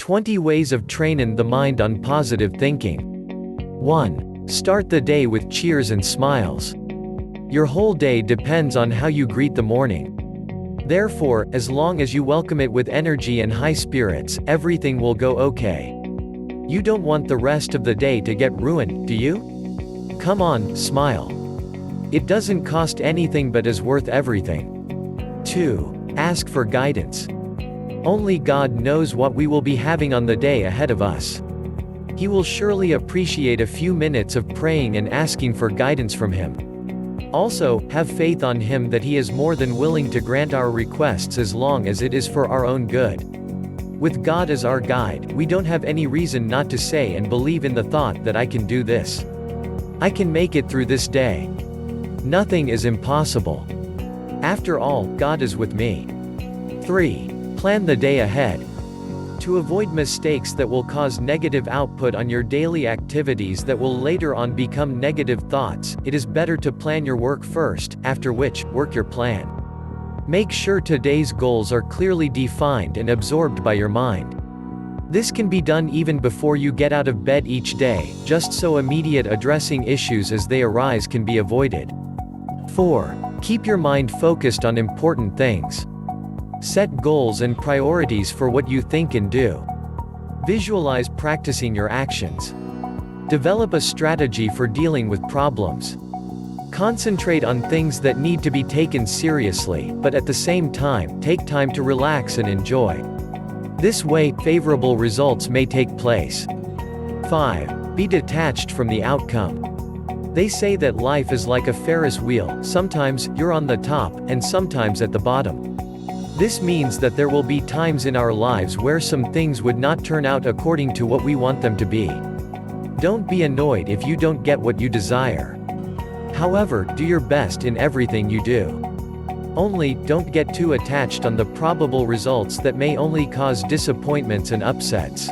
20 ways of trainin' the mind on positive thinking. 1. Start the day with cheers and smiles. Your whole day depends on how you greet the morning. Therefore, as long as you welcome it with energy and high spirits, everything will go okay. You don't want the rest of the day to get ruined, do you? Come on, smile. It doesn't cost anything but is worth everything. 2. Ask for guidance. Only God knows what we will be having on the day ahead of us. He will surely appreciate a few minutes of praying and asking for guidance from Him. Also, have faith on Him that He is more than willing to grant our requests as long as it is for our own good. With God as our guide, we don't have any reason not to say and believe in the thought that I can do this. I can make it through this day. Nothing is impossible. After all, God is with me. 3. Plan the day ahead. To avoid mistakes that will cause negative output on your daily activities that will later on become negative thoughts, it is better to plan your work first, after which, work your plan. Make sure today's goals are clearly defined and absorbed by your mind. This can be done even before you get out of bed each day, just so immediate addressing issues as they arise can be avoided. 4. Keep your mind focused on important things. Set goals and priorities for what you think and do. Visualize practicing your actions. Develop a strategy for dealing with problems. Concentrate on things that need to be taken seriously, but at the same time, take time to relax and enjoy. This way, favorable results may take place. 5. Be detached from the outcome. They say that life is like a Ferris wheel, sometimes, you're on the top, and sometimes at the bottom. This means that there will be times in our lives where some things would not turn out according to what we want them to be. Don't be annoyed if you don't get what you desire. However, do your best in everything you do. Only, don't get too attached on the probable results that may only cause disappointments and upsets.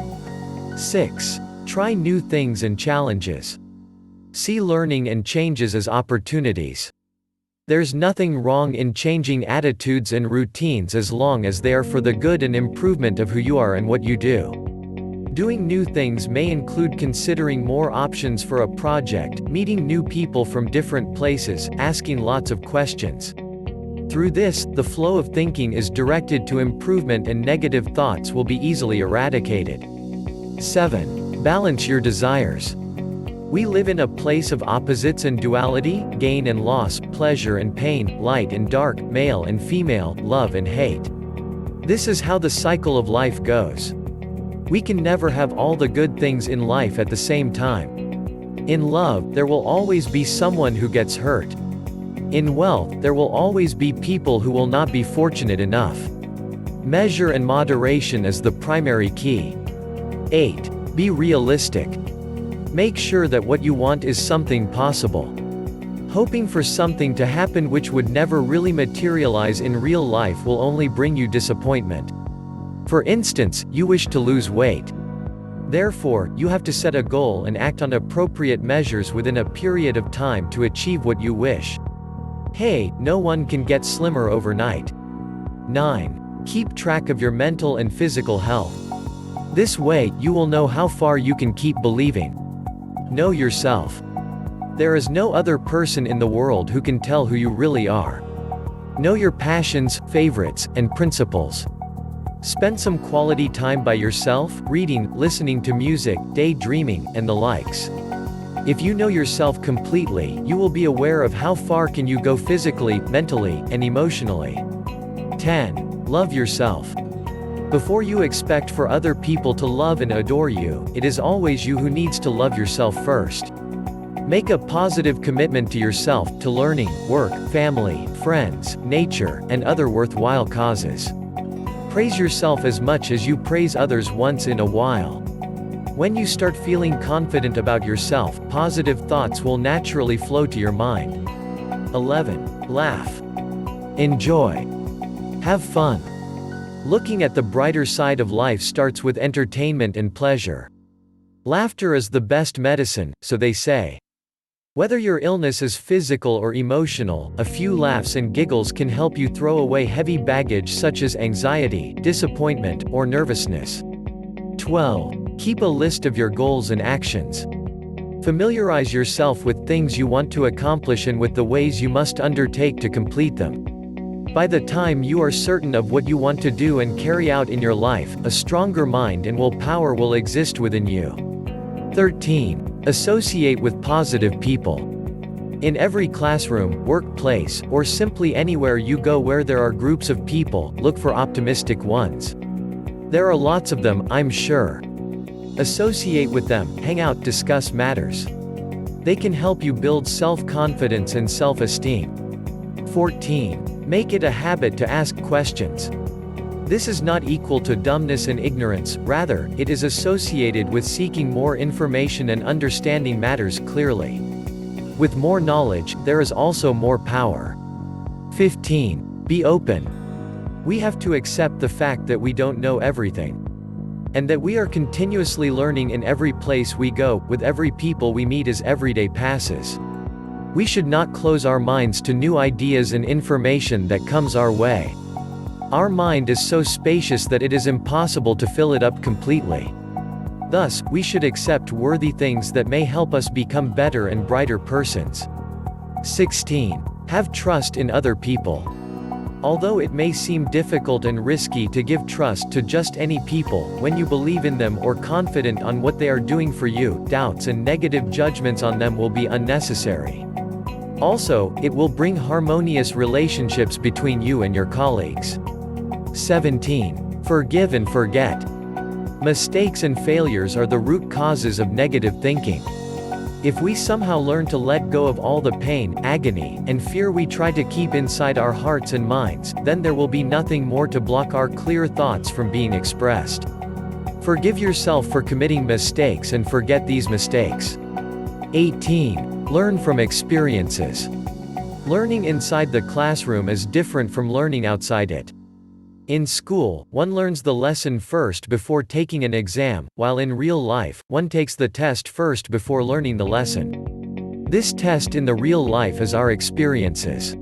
6. Try new things and challenges. See learning and changes as opportunities. There's nothing wrong in changing attitudes and routines as long as they are for the good and improvement of who you are and what you do. Doing new things may include considering more options for a project, meeting new people from different places, asking lots of questions. Through this, the flow of thinking is directed to improvement and negative thoughts will be easily eradicated. 7. Balance your desires. We live in a place of opposites and duality, gain and loss, pleasure and pain, light and dark, male and female, love and hate. This is how the cycle of life goes. We can never have all the good things in life at the same time. In love, there will always be someone who gets hurt. In wealth, there will always be people who will not be fortunate enough. Measure and moderation is the primary key. 8. Be realistic. Make sure that what you want is something possible. Hoping for something to happen which would never really materialize in real life will only bring you disappointment. For instance, you wish to lose weight. Therefore, you have to set a goal and act on appropriate measures within a period of time to achieve what you wish. Hey, no one can get slimmer overnight. 9. Keep track of your mental and physical health. This way, you will know how far you can keep believing. Know yourself. There is no other person in the world who can tell who you really are. Know your passions, favorites, and principles. Spend some quality time by yourself, reading, listening to music, daydreaming, and the likes. If you know yourself completely, you will be aware of how far can you go physically, mentally, and emotionally. 10. Love yourself. Before you expect for other people to love and adore you, it is always you who needs to love yourself first. Make a positive commitment to yourself, to learning, work, family, friends, nature, and other worthwhile causes. Praise yourself as much as you praise others once in a while. When you start feeling confident about yourself, positive thoughts will naturally flow to your mind. 11. Laugh. Enjoy. Have fun. Looking at the brighter side of life starts with entertainment and pleasure. Laughter is the best medicine, so they say. Whether your illness is physical or emotional, a few laughs and giggles can help you throw away heavy baggage such as anxiety, disappointment, or nervousness. 12. Keep a list of your goals and actions. Familiarize yourself with things you want to accomplish and with the ways you must undertake to complete them. By the time you are certain of what you want to do and carry out in your life, a stronger mind and willpower will exist within you. 13. Associate with positive people. In every classroom, workplace, or simply anywhere you go where there are groups of people, look for optimistic ones. There are lots of them, I'm sure. Associate with them, hang out, discuss matters. They can help you build self-confidence and self-esteem. 14. Make it a habit to ask questions. This is not equal to dumbness and ignorance, rather, it is associated with seeking more information and understanding matters clearly. With more knowledge, there is also more power. 15. Be open. We have to accept the fact that we don't know everything. And that we are continuously learning in every place we go, with every people we meet as every day passes. We should not close our minds to new ideas and information that comes our way. Our mind is so spacious that it is impossible to fill it up completely. Thus, we should accept worthy things that may help us become better and brighter persons. 16. Have trust in other people. Although it may seem difficult and risky to give trust to just any people, when you believe in them or confident on what they are doing for you, doubts and negative judgments on them will be unnecessary. Also, it will bring harmonious relationships between you and your colleagues. 17. Forgive and forget. Mistakes and failures are the root causes of negative thinking. If we somehow learn to let go of all the pain, agony, and fear we try to keep inside our hearts and minds, then there will be nothing more to block our clear thoughts from being expressed. Forgive yourself for committing mistakes and forget these mistakes. 18. Learn from experiences. Learning inside the classroom is different from learning outside it. In school, one learns the lesson first before taking an exam, while in real life, one takes the test first before learning the lesson. This test in the real life is our experiences.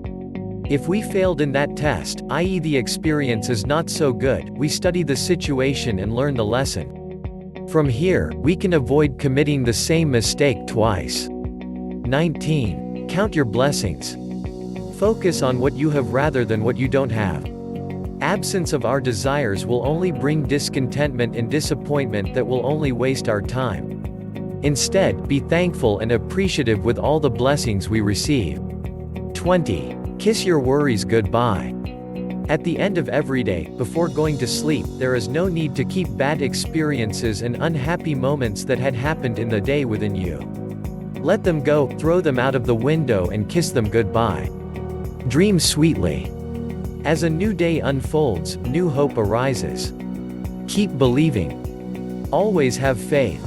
If we failed in that test, i.e. the experience is not so good, we study the situation and learn the lesson. From here, we can avoid committing the same mistake twice. 19. Count your blessings. Focus on what you have rather than what you don't have. Absence of our desires will only bring discontentment and disappointment that will only waste our time. Instead, be thankful and appreciative with all the blessings we receive. 20. Kiss your worries goodbye. At the end of every day, before going to sleep, there is no need to keep bad experiences and unhappy moments that had happened in the day within you. Let them go, throw them out of the window and kiss them goodbye. Dream sweetly. As a new day unfolds, new hope arises. Keep believing. Always have faith.